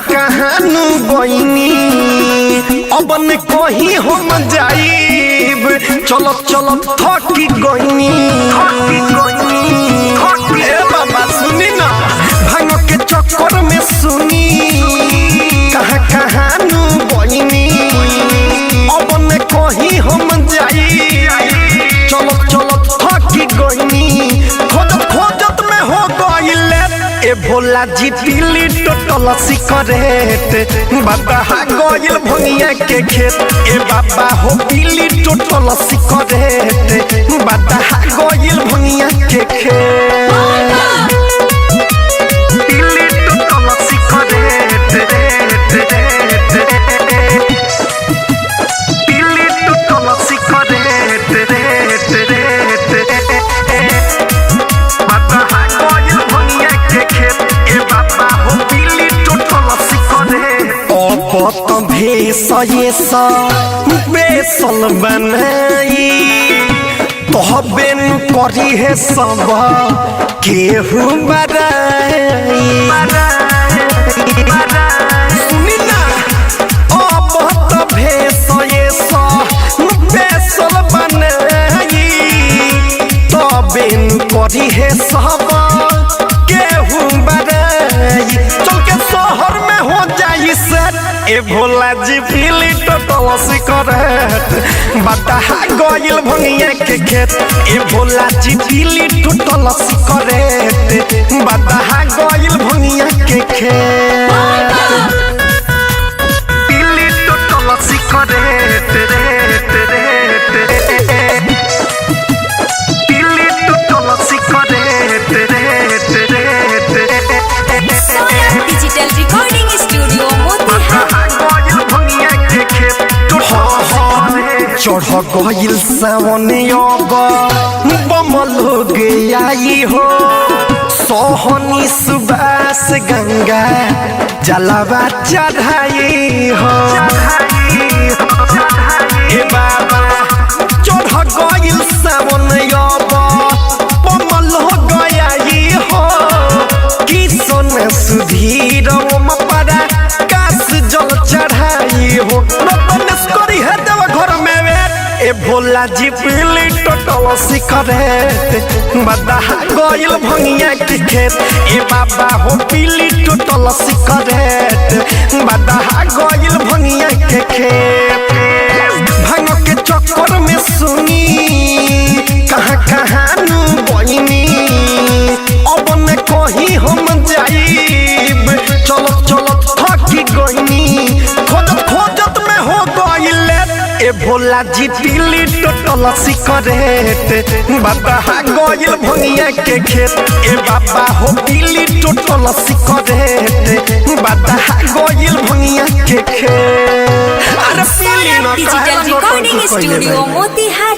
कहानू गईनी अब न कहीं हम जाइब चलो चलो थकी गईनी बाबा सुनी ना भांग के चक्कर में सुनी कहानू गईनी अब न कहीं हम जाइब चलो चलो थकी गईनी खोजत में हो गईल ए भोला जी पीली टोटल सिकरेट बाबा गईल भंगिया के खेत ए बाबा हो पीली टोटल सिकरेट बाबा गईल भंगिया के खेत पीली टोटल सिकरेट पीली टोटल सिकरेट बेसल बनाई तोहबेन करी है सब केहू बराई सुनी ना अब तो बेसल बनाई तोहबेन करी है सब केहू बराई चल के शहर में हो जाई सेट ए भोला जी पीली टोटल सिकरेट बाबा गईल भंगिया के खेत ए भोला जी पीली टोटल सिकरेट बाबा गईल भंगिया के खेत पीली टोटल सिकरेट पीली टोटल सिकरेट डिजिटल रिकॉर्डिंग स्टूडियो चढ़ गईल सावन बमल हो गई हो सोहनी सुबास गंगा जलावा चढ़ाई हो ए बाबा चढ़ गईल सावन बमल हो गई हो कि सोन सुधीर परा काश जल चढ़ाई हो है देव घर में ए भोला जी पीली टोटल सिकरेट बाबा गईल भंगिया के खेत ए बाबा हो पीली टोटल सिकरेट बाबा गईल भंगिया के खेत भांग के चक्कर में सुनी कहानू गईनी अब न कहीं हम जाइब चलो चलो थकी गईनी खोजत में हो गईल ए भोला जी पीली टोटल सिकरेट बाबा गईल भंगिया के खेत ए बाबा हो पीली टोटल सिकरेट बाबा गईल भंगिया के खेत अरे पीली डिजिटल रिकॉर्डिंग स्टूडियो मोतिहारी।